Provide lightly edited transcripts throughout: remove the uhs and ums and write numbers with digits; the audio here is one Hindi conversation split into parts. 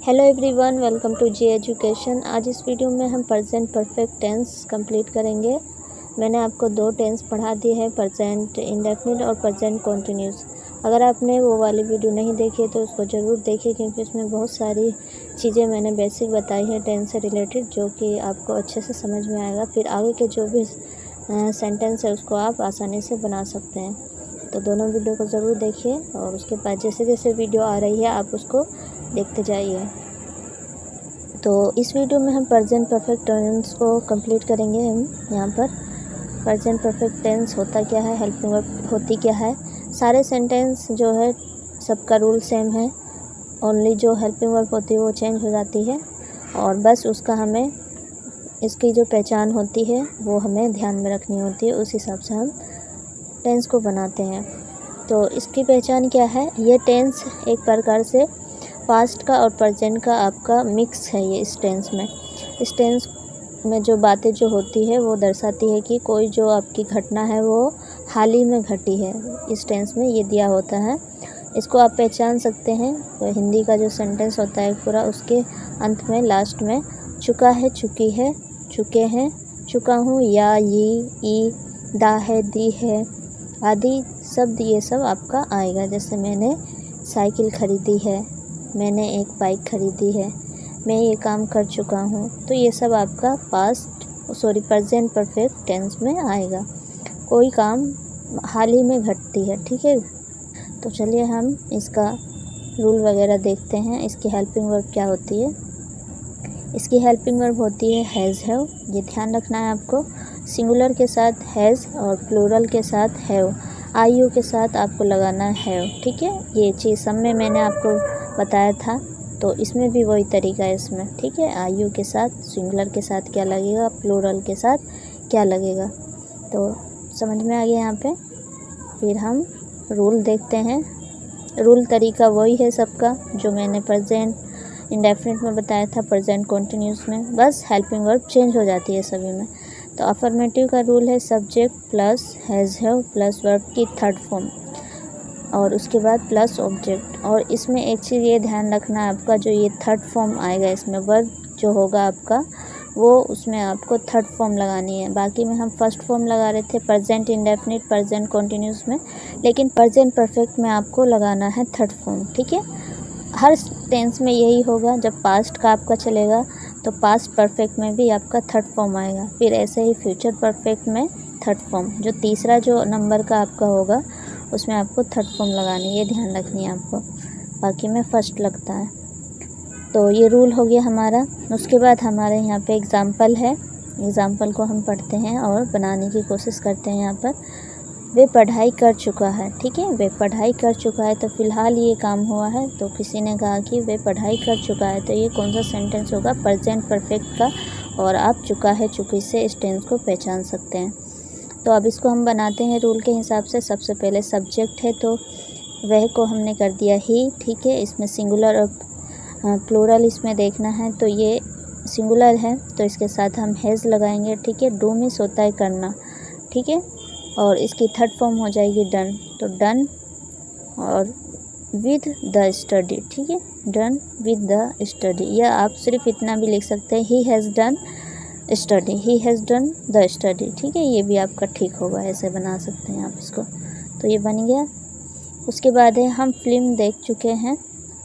Hello everyone, welcome to G education. आज इस वीडियो में हम प्रेजेंट परफेक्ट टेंस कंप्लीट करेंगे। मैंने आपको दो टेंस पढ़ा दी है, प्रेजेंट इंडेफिनिट और प्रेजेंट कंटिन्यूस। अगर आपने वो वाली वीडियो नहीं देखी है तो उसको ज़रूर देखिए, क्योंकि उसमें बहुत सारी चीज़ें मैंने बेसिक बताई है टेंस से रिलेटेड, जो कि आपको अच्छे से समझ में आएगा। फिर आगे के जो भी सेंटेंस है उसको आप आसानी से बना सकते हैं। तो दोनों वीडियो को ज़रूर देखिए और उसके बाद जैसे जैसे वीडियो आ रही है आप उसको देखते जाइए। तो इस वीडियो में हम प्रेजेंट परफेक्ट टेंस को कंप्लीट करेंगे। हम यहाँ पर प्रेजेंट परफेक्ट टेंस होता क्या है, हेल्पिंग वर्ब होती क्या है। सारे सेंटेंस जो है सबका रूल सेम है, ओनली जो हेल्पिंग वर्ब होती है वो चेंज हो जाती है, और बस उसका हमें इसकी जो पहचान होती है वो हमें ध्यान में रखनी होती है। उस हिसाब से हम टेंस को बनाते हैं। तो इसकी पहचान क्या है, ये टेंस एक प्रकार से पास्ट का और प्रेजेंट का आपका मिक्स है। ये इस टेंस में जो बातें जो होती है वो दर्शाती है कि कोई जो आपकी घटना है वो हाल ही में घटी है। इस टेंस में ये दिया होता है, इसको आप पहचान सकते हैं। तो हिंदी का जो सेंटेंस होता है पूरा, उसके अंत में लास्ट में चुका है, चुकी है, चुके हैं, चुका हूँ, या, ई, दा है, दी है आदि शब्द, ये सब आपका आएगा। जैसे मैंने साइकिल खरीदी है, मैंने एक बाइक खरीदी है, मैं ये काम कर चुका हूँ। तो ये सब आपका प्रेजेंट परफेक्ट टेंस में आएगा। कोई काम हाल ही में घटती है, ठीक है। तो चलिए हम इसका रूल वगैरह देखते हैं। इसकी हेल्पिंग वर्ब क्या होती है। इसकी हेल्पिंग वर्ब होती है हैज़, हैव। ये ध्यान रखना है आपको, सिंगुलर के साथ हैज़ और प्लूरल के साथ हैव। आई यू के साथ आपको लगाना है हैव, ठीक है। ये चीज़ सब में मैंने आपको बताया था, तो इसमें भी वही तरीका है इसमें, ठीक है। आई यू के साथ सिंगुलर के साथ क्या लगेगा, प्लूरल के साथ क्या लगेगा, तो समझ में आ गया यहाँ पे। फिर हम रूल देखते हैं। रूल तरीका वही है सबका जो मैंने प्रेजेंट इंडेफिनिट में बताया था, प्रेजेंट कंटिन्यूस में, बस हेल्पिंग वर्ब चेंज हो जाती है सभी में। तो अफर्मेटिव का रूल है subject plus has, have plus verb की थर्ड फॉर्म, और उसके बाद प्लस ऑब्जेक्ट। और इसमें एक चीज़ ये ध्यान रखना है आपका, जो ये थर्ड फॉर्म आएगा इसमें, वर्ब जो होगा आपका वो उसमें आपको थर्ड फॉर्म लगानी है। बाकी में हम फर्स्ट फॉर्म लगा रहे थे प्रेजेंट इंडेफिनिट, प्रेजेंट कंटिन्यूस में, लेकिन प्रेजेंट परफेक्ट में आपको लगाना है थर्ड फॉर्म, ठीक है। हर टेंस में यही होगा। जब पास्ट का आपका चलेगा तो पास्ट परफेक्ट में भी आपका थर्ड फॉर्म आएगा, फिर ऐसे ही फ्यूचर परफेक्ट में थर्ड फॉर्म, जो तीसरा जो नंबर का आपका होगा उसमें आपको थर्ड फॉर्म लगानी है, ये ध्यान रखनी है आपको। बाकी में फर्स्ट लगता है। तो ये रूल हो गया हमारा। उसके बाद हमारे यहाँ पे एग्ज़ाम्पल है, एग्ज़ाम्पल को हम पढ़ते हैं और बनाने की कोशिश करते हैं। यहाँ पर वे पढ़ाई कर चुका है, ठीक है। वे पढ़ाई कर चुका है, तो फ़िलहाल ये काम हुआ है, तो किसी ने कहा कि वे पढ़ाई कर चुका है, तो ये कौन सा सेंटेंस होगा, प्रेजेंट परफेक्ट का। और आप चुका है, चुकी से इस टेंस को पहचान सकते हैं। तो अब इसको हम बनाते हैं रूल के हिसाब से। सबसे पहले सब्जेक्ट है तो वह को हमने कर दिया ही, ठीक है। इसमें सिंगुलर और प्लूरल इसमें देखना है, तो ये सिंगुलर है तो इसके साथ हम हैज़ लगाएंगे, ठीक है। डू मीन्स होता है करना, ठीक है। और इसकी थर्ड फॉर्म हो जाएगी डन, तो डन और विद द स्टडी, ठीक है। डन विद द स्टडी, या आप सिर्फ इतना भी लिख सकते हैं, he has done study, he has done the study, ठीक है। ये भी आपका ठीक होगा, ऐसे बना सकते हैं आप इसको। तो ये बन गया। उसके बाद है हम फिल्म देख चुके हैं,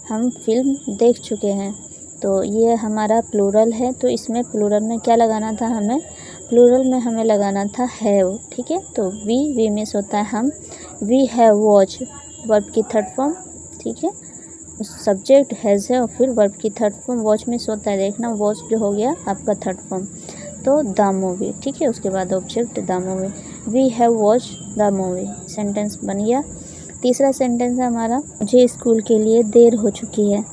हम फिल्म देख चुके हैं, तो ये हमारा प्लूरल है, तो इसमें प्लूरल में क्या लगाना था हमें, प्लूरल में हमें लगाना था हैव, ठीक है। तो वी मिस होता है हम, वी हैव वॉच, वर्ब की थर्ड फॉर्म, ठीक है। सब्जेक्ट हैज़ है और फिर वर्ब की थर्ड फॉर्म, वॉच मिस होता है देखना, वॉच जो हो गया आपका थर्ड फॉर्म, तो द मूवी, ठीक है। उसके बाद object the movie, we have watch the movie, sentence बन गया। तीसरा सेंटेंस है हमारा, मुझे स्कूल के लिए देर हो चुकी है,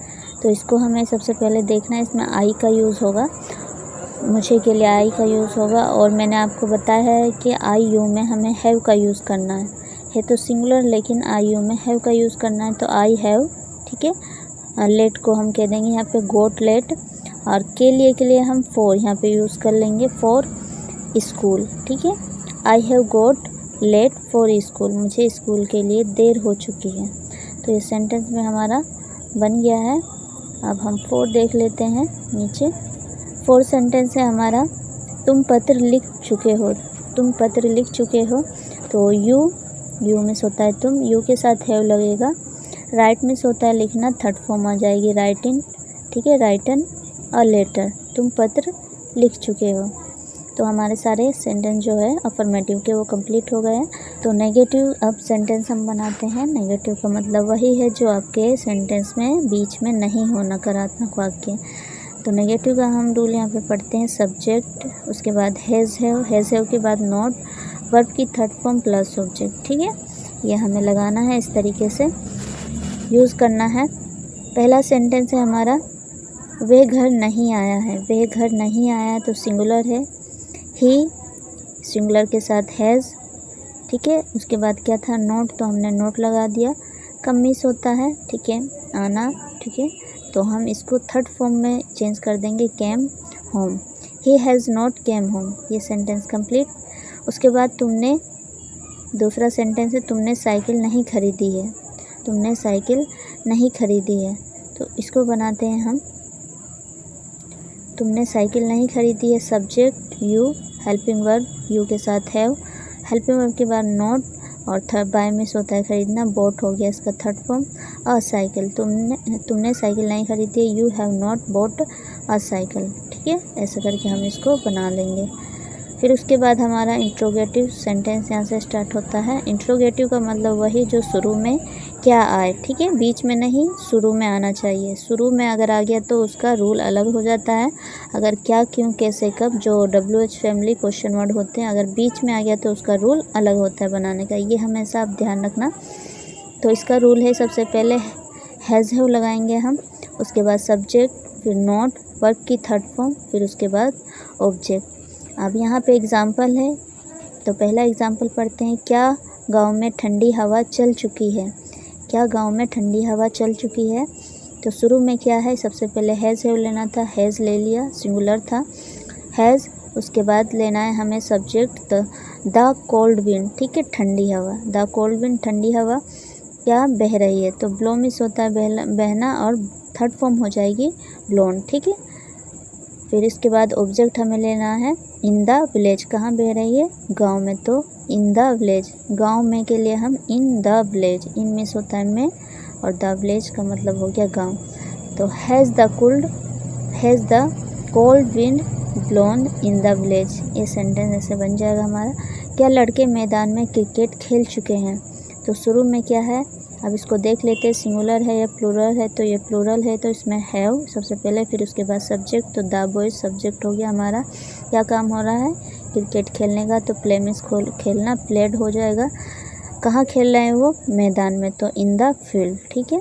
तो इसको हमें सबसे पहले देखना है। इसमें आई का यूज़ होगा, मुझे के लिए आई का यूज़ होगा, और मैंने आपको बताया है कि आई यू में हमें हैव का यूज़ करना है तो सिंगुलर, लेकिन आई यू में हैव का यूज़ करना है, तो आई हैव, ठीक है। लेट को हम कह देंगे यहाँ पे गोट लेट, और के लिए हम फॉर यहाँ पे यूज़ कर लेंगे, फॉर स्कूल, ठीक है। I have got late for school, मुझे स्कूल के लिए देर हो चुकी है। तो ये सेंटेंस में हमारा बन गया है। अब हम 4 देख लेते हैं नीचे। 4 सेंटेंस है हमारा, तुम पत्र लिख चुके हो। तुम पत्र लिख चुके हो, तो यू में होता है तुम, यू के साथ हैव लगेगा। राइट में होता है लिखना, थर्ड फॉर्म आ जाएगी राइटिंग, ठीक है, राइटन अ लेटर। तुम पत्र लिख चुके हो। तो हमारे सारे सेंटेंस जो है अफर्मेटिव के वो कंप्लीट हो गए हैं। तो नेगेटिव अब सेंटेंस हम बनाते हैं। नेगेटिव का मतलब वही है जो आपके सेंटेंस में बीच में नहीं हो, नकारात्मक वाक्य। तो नेगेटिव का हम रूल यहाँ पे पढ़ते हैं, सब्जेक्ट, उसके बाद हैज़ हैव के बाद नॉट, वर्ब की थर्ड फॉर्म प्लस ऑब्जेक्ट, ठीक है। ये हमें लगाना है, इस तरीके से यूज़ करना है। पहला सेंटेंस है हमारा, वे घर नहीं आया है। वे घर नहीं आया तो सिंगुलर है, ही सिंगुलर के साथ हैज़, ठीक है। उसके बाद क्या था, नोट, तो हमने नोट लगा दिया। कम मिस होता है, ठीक है, आना, ठीक है, तो हम इसको थर्ड फॉर्म में चेंज कर देंगे, came home. He has not came home. ये सेंटेंस कंप्लीट। उसके बाद तुमने, दूसरा सेंटेंस है, तुमने साइकिल नहीं खरीदी है। तुमने साइकिल नहीं खरीदी है, तो इसको बनाते हैं हम, तुमने साइकिल नहीं खरीदी है, subject you, helping verb you के साथ हैव, हेल्पिंग वर्ब के बाद नॉट, और थर्ड बाय में होता है खरीदना, बोट हो गया इसका थर्ड फॉर्म। अ साइकिल, तुमने साइकिल नहीं खरीदी है, you have not boat a cycle, ठीक है। ऐसा करके हम इसको बना लेंगे। फिर उसके बाद हमारा इंट्रोगेटिव सेंटेंस यहाँ से स्टार्ट होता है। इंट्रोगेटिव का मतलब वही जो शुरू में क्या आए, ठीक है, बीच में नहीं, शुरू में आना चाहिए। शुरू में अगर आ गया तो उसका रूल अलग हो जाता है। अगर क्या, क्यों, कैसे, कब, जो WH फैमिली क्वेश्चन वर्ड होते हैं, अगर बीच में आ गया तो उसका रूल अलग होता है बनाने का, ये हमेशा आप ध्यान रखना। तो इसका रूल है, सबसे पहले हैज़ हैव लगाएंगे हम, उसके बाद सब्जेक्ट, फिर नॉट, वर्ब की थर्ड फॉर्म, फिर उसके बाद ऑब्जेक्ट। अब यहाँ पे एग्ज़ाम्पल है, तो पहला एग्ज़ाम्पल पढ़ते हैं, क्या गांव में ठंडी हवा चल चुकी है। क्या गांव में ठंडी हवा चल चुकी है, तो शुरू में क्या है, सबसे पहले हैज़ हैव लेना था, हैज़ ले लिया, सिंगुलर था हैज़। उसके बाद लेना है हमें सब्जेक्ट, द कोल्ड विंड, ठीक है, ठंडी हवा, द कोल्ड विंड, ठंडी हवा क्या बह रही है, तो ब्लो मिस होता है बहना, और थर्ड फॉर्म हो जाएगी ब्लोन, ठीक है। फिर इसके बाद ऑब्जेक्ट हमें लेना है, इन द विलेज, कहाँ बह रही है, गांव में, तो इन द विलेज, गांव में के लिए हम in the village, in miss होता है में, और द विलेज का मतलब हो गया गांव। तो has the cold wind blown in the village, ये सेंटेंस ऐसे बन जाएगा हमारा। क्या लड़के मैदान में क्रिकेट खेल चुके हैं, तो शुरू में क्या है, अब इसको देख लेते हैं, सिंगुलर है या प्लूरल है, तो ये प्लूरल है, तो इसमें हैव सबसे पहले, फिर उसके बाद सब्जेक्ट, तो द बॉयज सब्जेक्ट हो गया हमारा। क्या काम हो रहा है, क्रिकेट खेलने का, तो प्ले मिस खेलना, प्लेड हो जाएगा। कहाँ खेल रहे हैं वो, मैदान में, तो इन द फील्ड, ठीक है।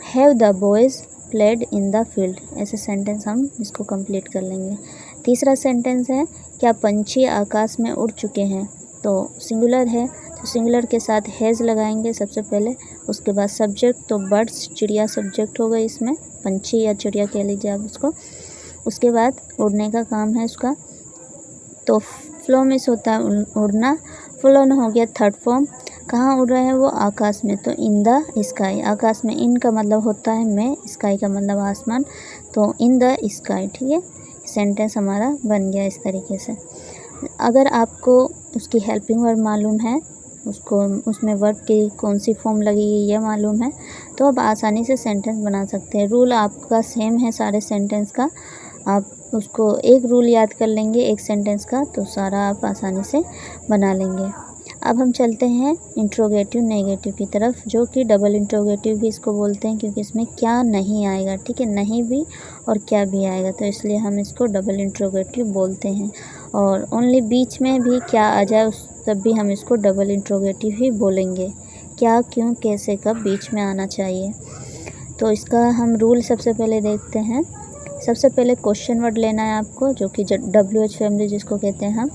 Have the boys played in the field, ऐसे सेंटेंस हम इसको कंप्लीट कर लेंगे। तीसरा सेंटेंस है, क्या पंछी आकाश में उड़ चुके हैं, तो सिंगुलर है, तो सिंगुलर के साथ हैज़ लगाएंगे सबसे पहले, उसके बाद सब्जेक्ट, तो बर्ड्स, चिड़िया सब्जेक्ट हो गई इसमें, पंछी या चिड़िया कह लीजिए आप उसको। उसके बाद उड़ने का काम है उसका, तो फ्लो मिस होता है उड़ना, फ्लोन हो गया थर्ड फॉर्म। कहाँ उड़ रहे हैं वो, आकाश में, तो इन द स्काई, आकाश में, इन का मतलब होता है में, स्काई का मतलब आसमान, तो इन द स्काई, ठीक है। सेंटेंस हमारा बन गया इस तरीके से। अगर आपको उसकी हेल्पिंग वर्ब मालूम है, उसको उसमें वर्ब की कौन सी फॉर्म लगेगी ये मालूम है, तो आप आसानी से सेंटेंस बना सकते हैं। रूल आपका सेम है सारे सेंटेंस का, आप उसको एक रूल याद कर लेंगे एक सेंटेंस का, तो सारा आप आसानी से बना लेंगे। अब हम चलते हैं इंट्रोगेटिव नेगेटिव की तरफ, जो कि डबल इंट्रोगेटिव भी इसको बोलते हैं, क्योंकि इसमें क्या नहीं आएगा, ठीक है, नहीं भी और क्या भी आएगा, तो इसलिए हम इसको डबल इंट्रोगेटिव बोलते हैं। और ओनली बीच में भी क्या आ जाए उस तब भी हम इसको डबल इंट्रोगेटिव ही बोलेंगे। क्या, क्यों, कैसे, कब बीच में आना चाहिए। तो इसका हम रूल सबसे पहले देखते हैं। सबसे पहले क्वेश्चन वर्ड लेना है आपको, जो कि WH फैमिली जिसको कहते हैं हम।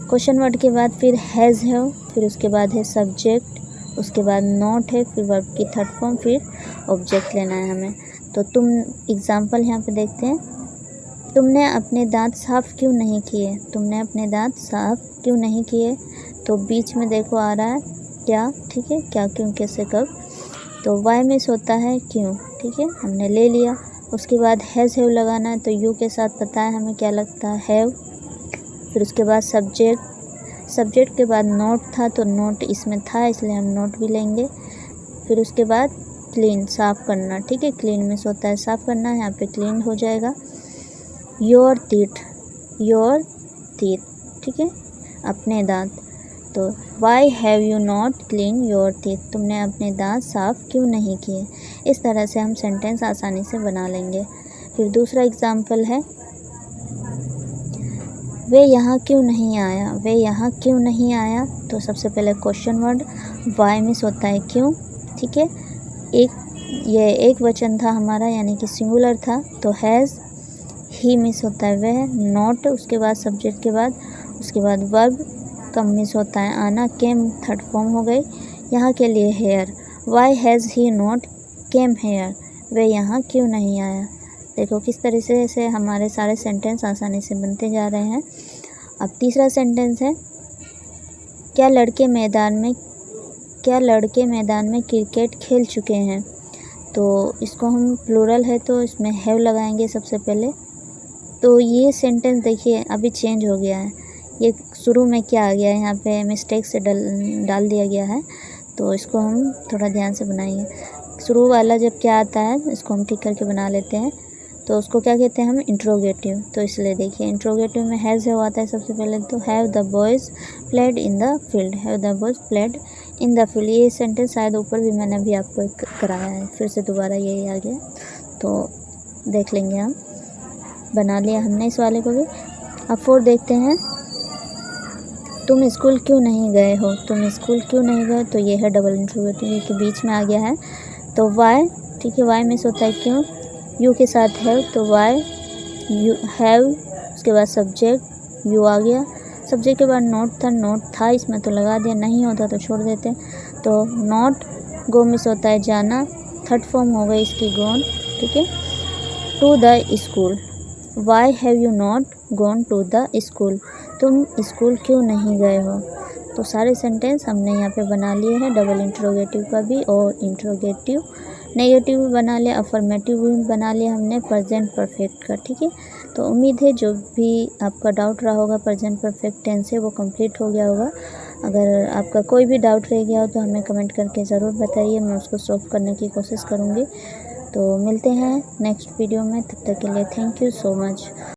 क्वेश्चन वर्ड के बाद फिर हैज़ है, फिर उसके बाद है सब्जेक्ट, उसके बाद नॉट है, फिर वर्ब की थर्ड फॉर्म, फिर ऑब्जेक्ट लेना है हमें। तो तुम एग्जाम्पल यहाँ पे देखते हैं, तुमने अपने दांत साफ़ क्यों नहीं किए, तुमने अपने दांत साफ़ क्यों नहीं किए, तो बीच में देखो आ रहा है क्या, ठीक है, क्या, क्यों, कैसे, कब, तो वाई मिस होता है क्यों, ठीक है, हमने ले लिया। उसके बाद हैज़ हैव लगाना है, तो यू के साथ पता है हमें क्या लगता है, हैव। फिर उसके बाद सब्जेक्ट के बाद नोट था, तो नोट इसमें था इसलिए हम नोट भी लेंगे। फिर उसके बाद क्लीन, साफ़ करना, ठीक है, क्लीन में से होता है साफ़ करना, यहाँ पे क्लीन हो जाएगा। योर टीथ, ठीक है, अपने दांत। तो Y have you not clean your teeth, तुमने अपने दांत साफ़ क्यों नहीं किए। इस तरह से हम सेंटेंस आसानी से बना लेंगे। फिर दूसरा एग्जाम्पल है, वे यहाँ क्यों नहीं आया, वे यहाँ क्यों नहीं आया। तो सबसे पहले क्वेश्चन वर्ड वाई मिस होता है क्यों, ठीक है। ये एक वचन था हमारा, यानी कि सिंगुलर था, तो हैज़। ही मिस होता है वह, नॉट उसके बाद सब्जेक्ट के बाद, उसके बाद वर्ब, कम मिस होता है आना, केम थर्ड फॉर्म हो गई। यहाँ के लिए here, why has he not come here, वह यहाँ क्यों नहीं आया। देखो किस तरीके से हमारे सारे सेंटेंस आसानी से बनते जा रहे हैं। अब तीसरा सेंटेंस है, क्या लड़के मैदान में क्रिकेट खेल चुके हैं। तो इसको हम प्लूरल है तो इसमें हैव लगाएंगे सबसे पहले। तो ये सेंटेंस देखिए अभी चेंज हो गया है, ये शुरू में क्या आ गया है, यहाँ पे मिस्टेक से डाल दिया गया है, तो इसको हम थोड़ा ध्यान से बनाएंगे। शुरू वाला जब क्या आता है इसको हम ठीक करके बना लेते हैं। तो उसको क्या कहते हैं हम, इंट्रोगेटिव। तो इसलिए देखिए इंट्रोगेटिव में हैज़ हैव आता है सबसे पहले, तो have the boys played in the field, have the boys played in the field. ये सेंटेंस शायद ऊपर भी मैंने अभी आपको एक कराया है, फिर से दोबारा यही आ गया, तो देख लेंगे हम। बना लिया हमने इस वाले को भी। अब 4 देखते हैं, तुम स्कूल क्यों नहीं गए हो, तुम स्कूल क्यों नहीं गए। तो ये है डबल इंट्रोगेटिव के बीच में आ गया है। तो वाई, ठीक है, वाई मिस होता है क्यों, यू के साथ हैव, तो वाई यू हैव, उसके बाद सब्जेक्ट यू आ गया, सब्जेक्ट के बाद नोट था इसमें तो लगा दिया, नहीं होता तो छोड़ देते। तो नॉट, गो मिस होता है जाना, थर्ड फॉर्म हो गई इसकी गोन, ठीक है। To the school, why have you not gone to the school, तुम स्कूल क्यों नहीं गए हो। तो सारे सेंटेंस हमने यहाँ पे बना लिए हैं, डबल इंट्रोगेटिव का भी और इंट्रोगेटिव नेगेटिव भी बना लिया, अफर्मेटिव भी बना लिया हमने प्रेजेंट परफेक्ट का, ठीक है। तो उम्मीद है जो भी आपका डाउट रहा होगा प्रेजेंट परफेक्ट टेंस से वो कंप्लीट हो गया होगा। अगर आपका कोई भी डाउट रह गया हो तो हमें कमेंट करके ज़रूर बताइए, मैं उसको सॉल्व करने की कोशिश करूँगी। तो मिलते हैं नेक्स्ट वीडियो में, तब तक के लिए थैंक यू सो मच।